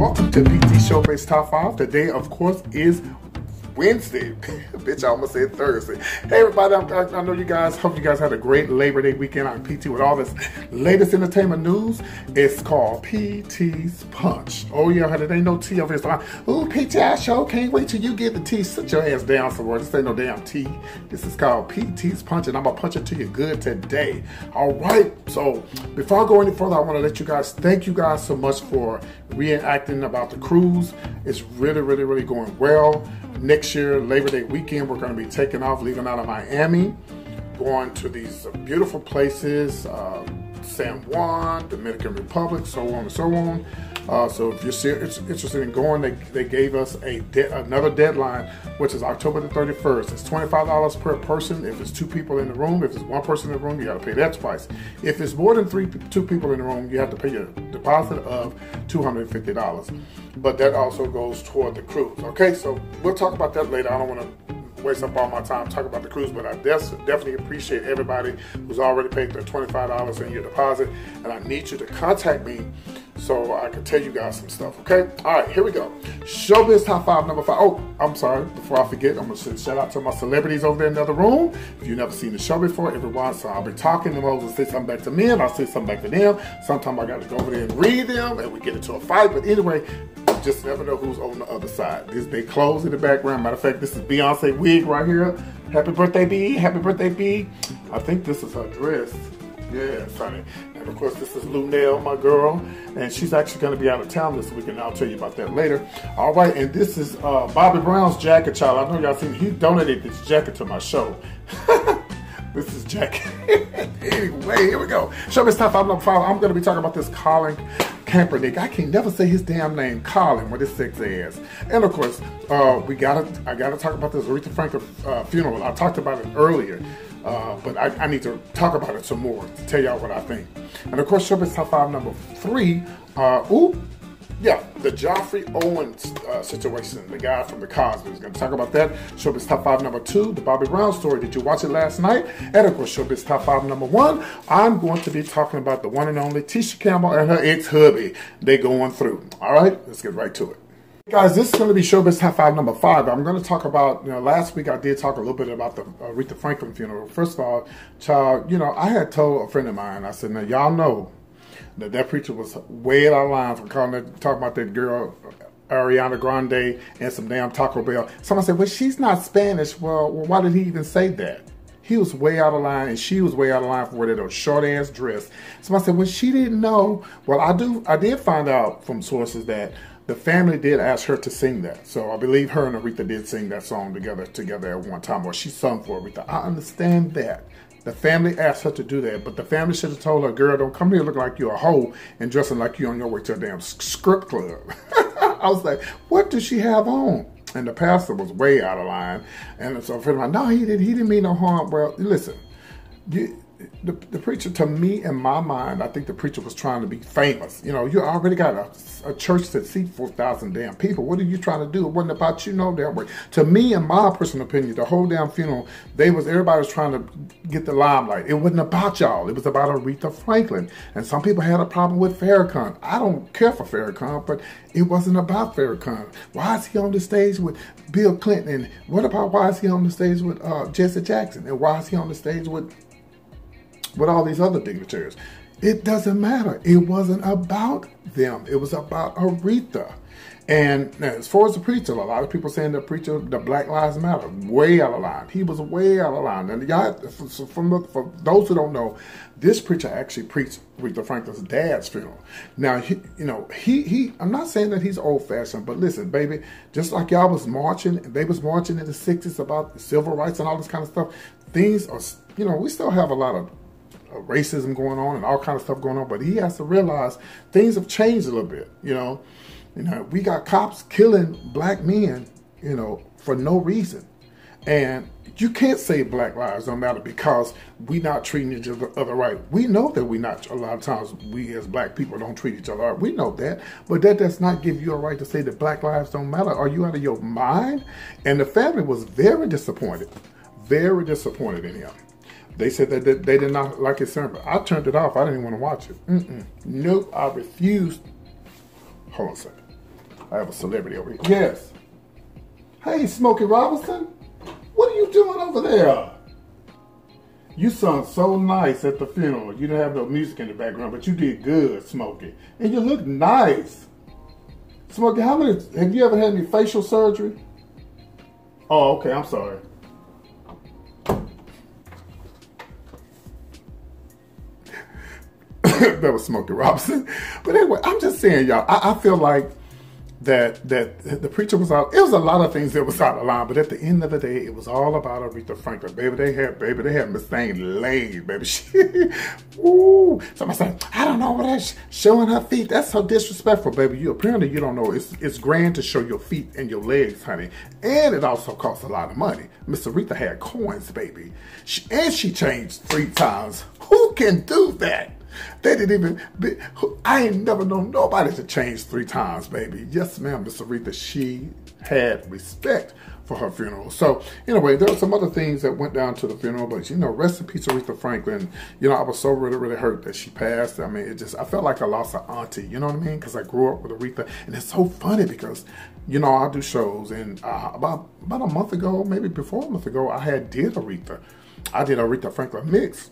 welcome to PT Showbiz Top 5. Today, of course, is Wednesday. Bitch, I almost said Thursday. Hey, everybody, I know you guys, hope you guys had a great Labor Day weekend on PT with all this latest entertainment news. It's called PT's Punch. Oh, yeah, there ain't no T over here. So ooh, PTS show, can't wait till you get the T. Sit your ass down somewhere. This ain't no damn T. This is called PT's Punch, and I'm going to punch it to you good today. All right, so before I go any further, I want to let you guys, thank you guys so much for reenacting about the cruise. It's really going well. Next year, Labor Day weekend, we're going to be taking off, leaving out of Miami, going to these beautiful places, San Juan, Dominican Republic, so on and so on. So if you're interested in going, they gave us another deadline, which is October the 31st. It's $25 per person if it's 2 people in the room. If it's 1 person in the room, you got to pay that twice. If it's more than 2 people in the room, you have to pay a deposit of $250. But that also goes toward the cruise. Okay, so we'll talk about that later. I don't want to waste up all my time talking about the cruise, but I definitely appreciate everybody who's already paid their $25 in your deposit, and I need you to contact me so I can tell you guys some stuff, okay? All right, here we go. Showbiz Top 5, number 5. Oh, I'm sorry, before I forget, I'm gonna send a shout out to my celebrities over there in the other room. If you've never seen the show before, everyone, so I'll be talking, them will say something back to me, and I'll say something back to them. Sometimes I gotta go over there and read them, and we get into a fight, but anyway, you just never know who's on the other side. They close in the background. Matter of fact, this is Beyonce wig right here. Happy birthday, B. Happy birthday, B. I think this is her dress. Yeah, funny. And of course, this is Lunel, my girl, and she's actually going to be out of town this week, and I'll tell you about that later. All right, and this is Bobby Brown's jacket, child. I know y'all seen, he donated this jacket to my show. This is jacket. Anyway, here we go. Showbiz Top 5, number 5. I'm going to be talking about this Colin Kaepernick. I can never say his damn name, Colin, with his sexy ass. And of course, I gotta talk about this Aretha Franklin funeral. I talked about it earlier. But I need to talk about it some more to tell y'all what I think. And of course, Showbiz Top 5 number 3, the Geoffrey Owens situation, the guy from the Cosby's. Going to talk about that. Showbiz Top 5 number 2, the Bobby Brown story. Did you watch it last night? And of course, Showbiz Top 5 number 1, I'm going to be talking about the one and only TISHA CAMBELL and her ex-hubby. They going through. All right, let's get right to it. Guys, this is going to be Showbiz Top 5 number 5. I'm going to talk about, last week I did talk a little bit about the Aretha Franklin funeral. First of all, child, I had told a friend of mine, I said, now y'all know that preacher was way out of line for talking about that girl, Ariana Grande, and some damn Taco Bell. Someone said, well, she's not Spanish. Well, why did he even say that? He was way out of line, and she was way out of line for wearing that short-ass dress. Somebody said, well, she didn't know. Well, I did find out from sources that the family did ask her to sing that. So I believe her and Aretha did sing that song together at one time, or she sung for Aretha. I understand that. The family asked her to do that, but the family should have told her, girl, don't come here looking like you're a hoe and dressing like you're on your way to a damn script club. I was like, what does she have on? And the pastor was way out of line. And so a friend of mine, no, he didn't mean no harm. Well, listen, the preacher, to me, in my mind, I think the preacher was trying to be famous. You already got a church that seats 4,000 damn people. What are you trying to do? It wasn't about you no damn way. To me, in my personal opinion, the whole damn funeral, everybody was trying to get the limelight. It wasn't about y'all. It was about Aretha Franklin. And some people had a problem with Farrakhan. I don't care for Farrakhan, but it wasn't about Farrakhan. Why is he on the stage with Bill Clinton? And what about why is he on the stage with Jesse Jackson? And why is he on the stage with all these other dignitaries? It doesn't matter. It wasn't about them. It was about Aretha. And now, as far as the preacher, a lot of people saying the preacher, the Black Lives Matter, way out of line. He was way out of line. And y'all, for those who don't know, this preacher actually preached Aretha Franklin's dad's funeral. Now, I'm not saying that he's old-fashioned, but listen, baby, just like y'all was marching, and they was marching in the 60s about civil rights and all this kind of stuff, things are, we still have a lot of racism going on and all kind of stuff going on, but he has to realize things have changed a little bit. We got cops killing black men, for no reason, and you can't say Black lives don't matter because we not treating each other right. We know that a lot of times we as black people don't treat each other right. We know that, but that does not give you a right to say that Black lives don't matter. Are you out of your mind? And the family was very disappointed in him. They said that they did not like his sermon. I turned it off. I didn't even want to watch it. Nope, I refused. Hold on a second. I have a celebrity over here. Yes. Hey, Smokey Robinson. What are you doing over there? You sung so nice at the funeral. You didn't have no music in the background, but you did good, Smokey. And you look nice. Smokey, have you ever had any facial surgery? Oh, okay, I'm sorry. That was Smokey Robinson. But anyway, I'm just saying, y'all, I feel like that the preacher was out. It was a lot of things that was out of line, but at the end of the day, it was all about Aretha Franklin. Baby, they had Miss Thing laid, baby. Ooh. Somebody said, I don't know what that's showing her feet. That's so disrespectful, baby. Apparently you don't know. It's grand to show your feet and your legs, honey. And it also costs a lot of money. Miss Aretha had coins, baby. She changed 3 times. Who can do that? They didn't even, I ain't never known nobody to change 3 times, baby. Yes, ma'am, Miss Aretha, she had respect for her funeral. So, anyway, there were some other things that went down to the funeral, but, you know, rest in peace, Aretha Franklin. You know, I was so really, really hurt that she passed. I mean, I felt like I lost an auntie, you know what I mean? Because I grew up with Aretha, and it's so funny because, you know, I do shows, and about a month ago, maybe before a month ago, I did Aretha. I did Aretha Franklin mix.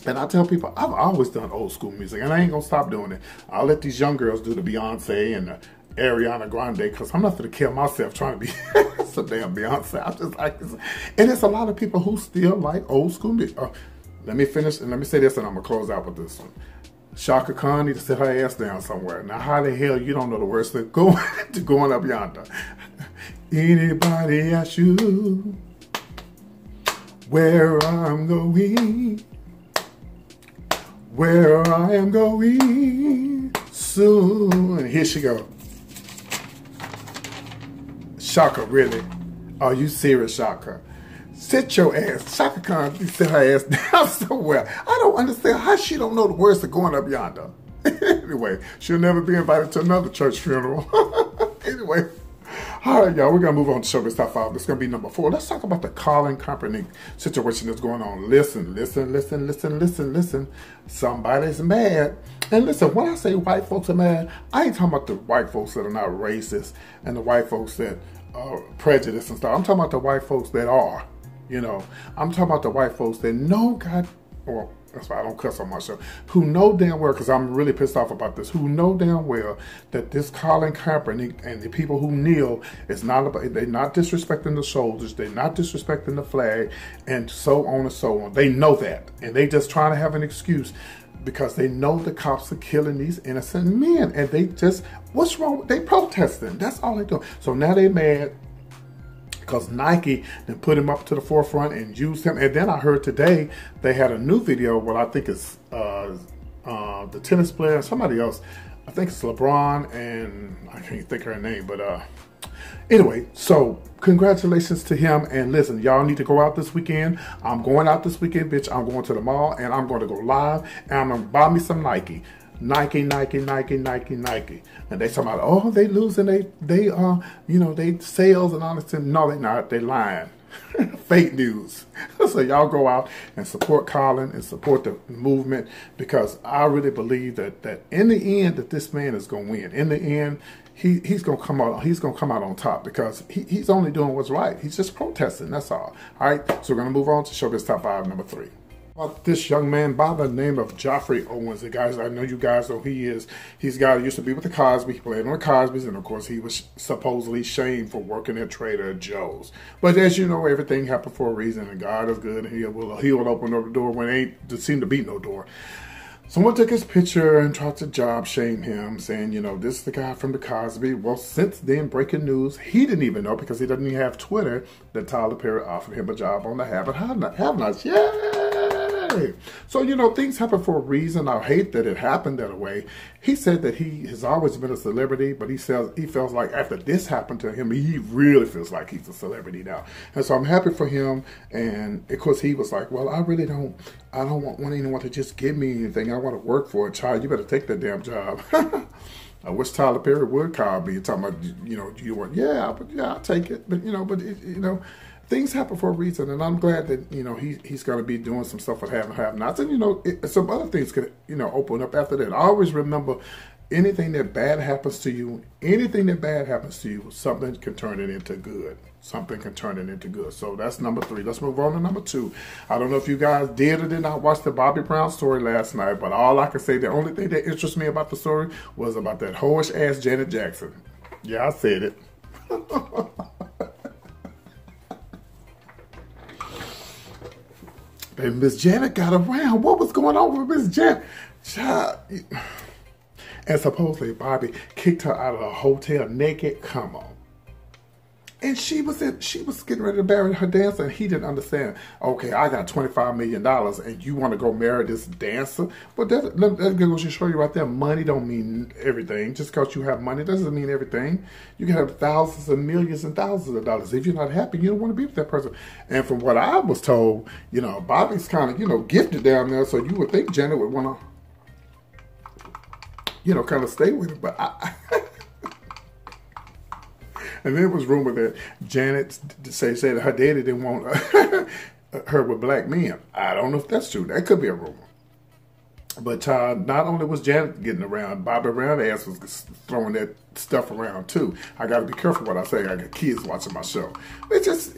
And I tell people, I've always done old school music, and I ain't gonna stop doing it. I'll let these young girls do the Beyonce and the Ariana Grande, because I'm not gonna kill myself trying to be so damn Beyonce. I just like this. And it's a lot of people who still like old school music. Let me finish, and let me say this, and I'm gonna close out with this one. Shaka Khan need to sit her ass down somewhere. Now, how the hell you don't know the words to going up yonder? Anybody ask you where I'm going? Where I am going soon. And here she go. Shaka, really? Are you serious, Shaka? Sit your ass. Shaka Khan sit her ass down somewhere. I don't understand how she don't know the words to going up yonder. Anyway, she'll never be invited to another church funeral. Anyway. All right, y'all, we're going to move on to Showbiz Top 5. This is going to be number 4. Let's talk about the Colin Kaepernick situation that's going on. Listen. Somebody's mad. And listen, when I say white folks are mad, I ain't talking about the white folks that are not racist and the white folks that are prejudiced and stuff. I'm talking about the white folks that are, you know. I'm talking about the white folks that know God, or that's why I don't cuss on my show, who know damn well, because I'm really pissed off about this, who know damn well that this Colin Kaepernick and the people who kneel is not about, they're not disrespecting the soldiers, they're not disrespecting the flag, and so on and so on. They know that, and they just trying to have an excuse because they know the cops are killing these innocent men, and they just, what's wrong? They protesting. That's all they do. So now they mad because Nike then put him up to the forefront and used him. And then I heard today they had a new video, what I think is the tennis player and somebody else. I think it's LeBron and I can't think of her name, but anyway, so congratulations to him. And listen, y'all need to go out this weekend. I'm going out this weekend, bitch. I'm going to the mall and I'm going to go live and I'm going to buy me some Nike. Nike. And they talking about, oh, they losing, they you know, they sales and all this. No, they not. They lying. Fake news. So y'all go out and support Colin and support the movement, because I really believe that in the end that this man is going to win. In the end, he's going to come out. He's going to come out on top because he's only doing what's right. He's just protesting. That's all. All right. So we're going to move on to Showbiz Top 5 number 3. About this young man by the name of Geoffrey Owens. The guys, I know you guys know who he is. He's a guy who used to be with the Cosby. He played on the Cosbys, and of course he was supposedly shamed for working at Trader Joe's. But as you know, everything happened for a reason, and God is good, and he will open up the door when there seemed to be no door. Someone took his picture and tried to job shame him, saying, you know, this is the guy from the Cosby. Well, since then, breaking news, he didn't even know, because he doesn't even have Twitter, that Tyler Perry offered him a job on the Have Nots. Yay! So, you know, things happen for a reason. I hate that it happened that way. He said that he has always been a celebrity, but he feels like after this happened to him, he really feels like he's a celebrity now. And so I'm happy for him. And of course, he was like, well, I don't want anyone to just give me anything. I want to work for a child. You better take that damn job. I wish Tyler Perry would call me and talk about, you know, do you want, yeah, I'll take it. But, you know, things happen for a reason, and I'm glad that, you know, he's going to be doing some stuff with have nots, and, you know, some other things could, you know, open up after that. I always remember anything that bad happens to you, something can turn it into good. Something can turn it into good. So that's number 3. Let's move on to number 2. I don't know if you guys did or did not watch the Bobby Brown story last night, but all I can say, the only thing that interests me about the story was about that whorish ass Janet Jackson. Yeah, I said it. And Miss Janet got around. What was going on with Miss Janet? Child. And supposedly Bobby kicked her out of the hotel naked. Come on. And she was getting ready to marry her dancer, and he didn't understand. Okay, I got $25 million, and you want to go marry this dancer? But that goes to show you right there, money don't mean everything. Just because you have money doesn't mean everything. You can have thousands and millions and thousands of dollars. If you're not happy, you don't want to be with that person. And from what I was told, you know, Bobby's kind of, you know, gifted down there, so you would think Janet would want to, you know, kind of stay with him. But and there was rumor that Janet said that her daddy didn't want her with black men. I don't know if that's true. That could be a rumor. But not only was Janet getting around, Bobby Brown ass was throwing that stuff around too. I got to be careful what I say. I got kids watching my show. It just,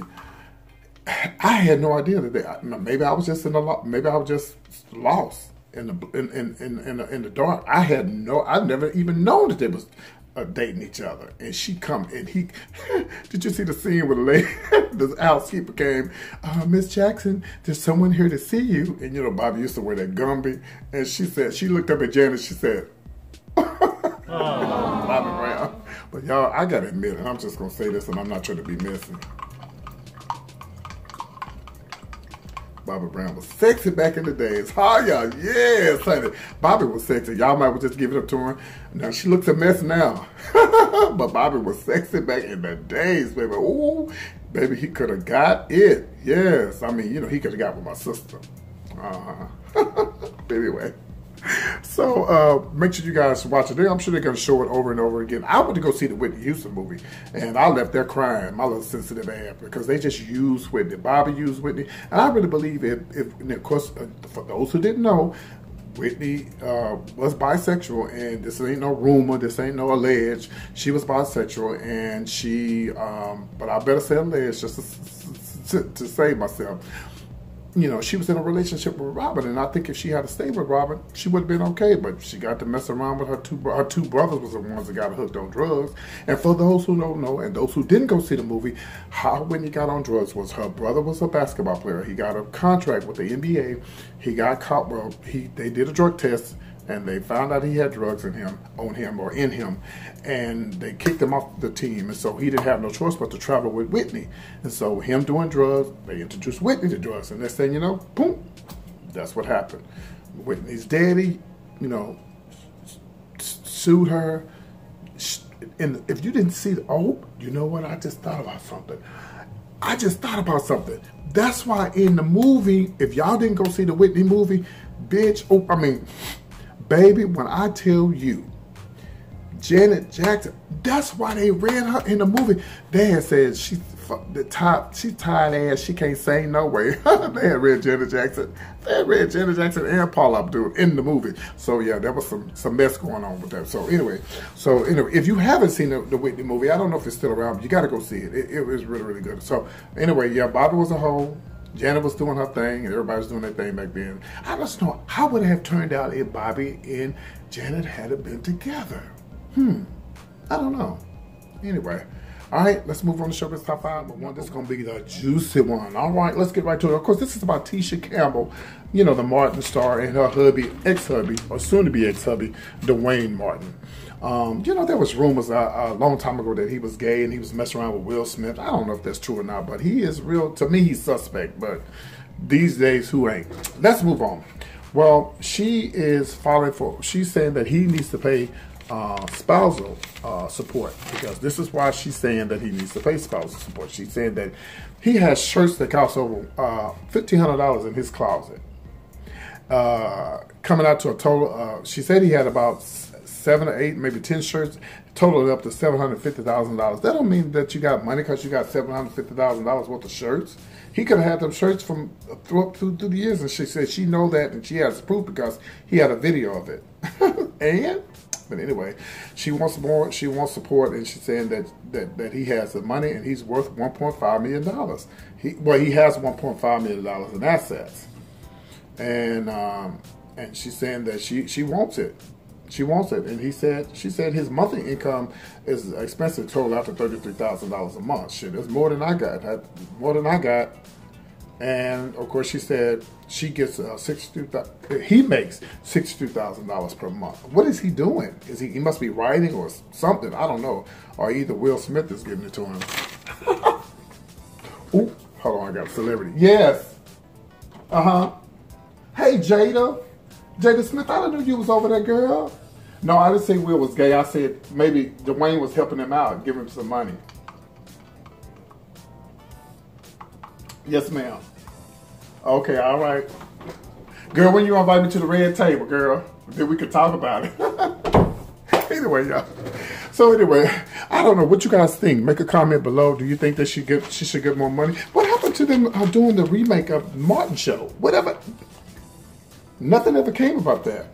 I had no idea that maybe I was just maybe I was just lost in the dark. I'd never even known that they was dating each other. And she come and he did you see the scene with the lady the housekeeper came, Miss Jackson, there's someone here to see you. And you know, Bobby used to wear that Gumby, and she looked up at Janet, she said Bobby Brown. But y'all, I gotta admit, and I'm just gonna say this, and I'm not trying to be messy, Bobby Brown was sexy back in the days. Oh, y'all, yes, honey. Bobby was sexy. Y'all might just give it up to her. Now, she looks a mess now. But Bobby was sexy back in the days, baby. Ooh, baby, he could have got it. Yes. I mean, you know, he could have got with my sister. Anyway. So, make sure you guys watch it. I'm sure they're going to show it over and over again. I went to go see the Whitney Houston movie, and I left there crying, my little sensitive ass, because they just used Whitney. Bobby used Whitney. And I really believe and of course, for those who didn't know, Whitney was bisexual, and this ain't no rumor, this ain't no alleged. She was bisexual, and she, but I better say alleged just to save myself. You know, she was in a relationship with Robin, and I think if she had to stay with Robin, she would have been okay. But she got to mess around with her two brothers was the ones that got hooked on drugs. And for those who don't know, and those who didn't go see the movie, how Whitney got on drugs was her brother was a basketball player. He got a contract with the NBA. He got caught. Well, they did a drug test, and they found out he had drugs in him, and they kicked him off the team. And so he didn't have no choice but to travel with Whitney. And so him doing drugs, they introduced Whitney to drugs. And next thing you know, boom, that's what happened. Whitney's daddy, you know, sued her. And if you didn't see you know what? I just thought about something. That's why in the movie, if y'all didn't go see the Whitney movie, baby, when I tell you, Janet Jackson, that's why they ran her in the movie. They had said she tired ass, she can't sing no way. They had read Janet Jackson. They had read Janet Jackson and Paula Abdul in the movie. So yeah, there was some mess going on with that. So anyway, if you haven't seen the Whitney movie, I don't know if it's still around, but you got to go see it. It was really, really good. So anyway, yeah, Bobby was a hoe. Janet was doing her thing, and everybody was doing their thing back then. I just know, how would it have turned out if Bobby and Janet had been together? I don't know. Anyway, all right, let's move on to Showbiz Top 5. But this is going to be the juicy one. All right, let's get right to it. Of course, this is about TISHA Campbell, you know, the Martin star, and her hubby, ex-hubby, or soon-to-be ex-hubby, DUANE Martin. You know, there was rumors a long time ago that he was gay and he was messing around with Will Smith. I don't know if that's true or not, but he is real. To me, he's suspect, but these days, who ain't? Let's move on. Well, she is she's saying that he needs to pay spousal support, because this is why she's saying that he needs to pay spousal support. She's saying that he has shirts that cost over $1,500 in his closet, coming out to a total. She said he had about 7 or 8, maybe 10 shirts, totaled up to $750,000. That don't mean that you got money because you got $750,000 worth of shirts. He could have had them shirts from through the years, and she said she know that, and she has proof because he had a video of it. And But anyway, she wants more. She wants support, and she's saying that he has the money and he's worth $1.5 million. He has $1.5 million in assets, and she's saying that she wants it. She wants it, and she said his monthly income is expensive total out to $33,000 a month. Shit, that's more than I got. And of course, she said she gets he makes $62,000 per month. What is he doing? He must be writing or something? I don't know. Or either Will Smith is giving it to him. Ooh, hold on, I got a celebrity. Yes. Hey, Jada Smith. I didn't know you was over there, girl. No, I didn't say Will was gay. I said maybe DUANE was helping him out, giving him some money. Yes, ma'am. Okay, all right. Girl, when you invite me to the red table, girl, then we could talk about it. Anyway, y'all. So anyway, I don't know what you guys think. Make a comment below. Do you think that she should get more money? What happened to them doing the remake of Martin Show? Whatever. Nothing ever came about that.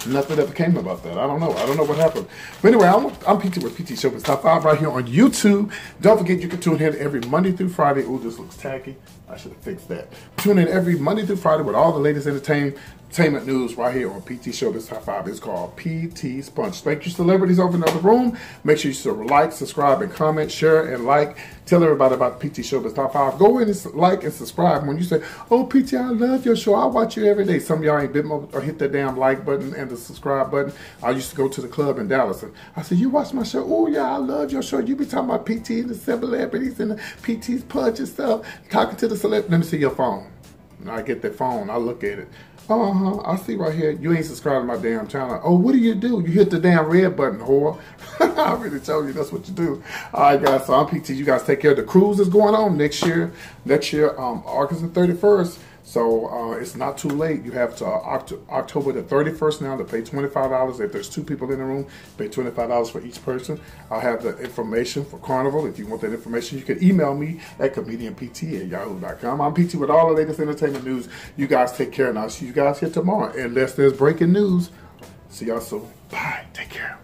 Nothing ever came about that. I don't know. I don't know what happened. But anyway, I'm PT with PT Showbiz Top 5 right here on YouTube. Don't forget you can tune in every Monday through Friday. Ooh, this looks tacky. I should have fixed that. Tune in every Monday through Friday with all the latest entertainment news right here on PT Showbiz Top 5. It's called PT Sponge. Thank you, celebrities over in the other room. Make sure you like, subscribe, and comment, share, and like. Tell everybody about PT Showbiz Top 5. Go in and like and subscribe. When you say, oh, PT, I love your show. I watch you every day. Some of y'all ain't been or hit that damn like button and the subscribe button. I used to go to the club in Dallas. And I said, you watch my show? Oh, yeah, I love your show. You be talking about PT and the celebrities and the PT's punch and stuff. Talking to the celebrity. Let me see your phone. And I get that phone. I look at it. I see right here. You ain't subscribed to my damn channel. Oh, what do? You hit the damn red button, whore. I really told you that's what you do. All right, guys. So I'm PT. You guys take care. The cruise is going on next year. August the 31st. So it's not too late. You have to October the 31st now to pay $25. If there's 2 people in the room, pay $25 for each person. I'll have the information for Carnival. If you want that information, you can email me at comedianpt@yahoo.com. I'm PT with all the latest entertainment news. You guys take care, and I'll see you guys here tomorrow. Unless there's breaking news. See y'all soon. Bye. Take care.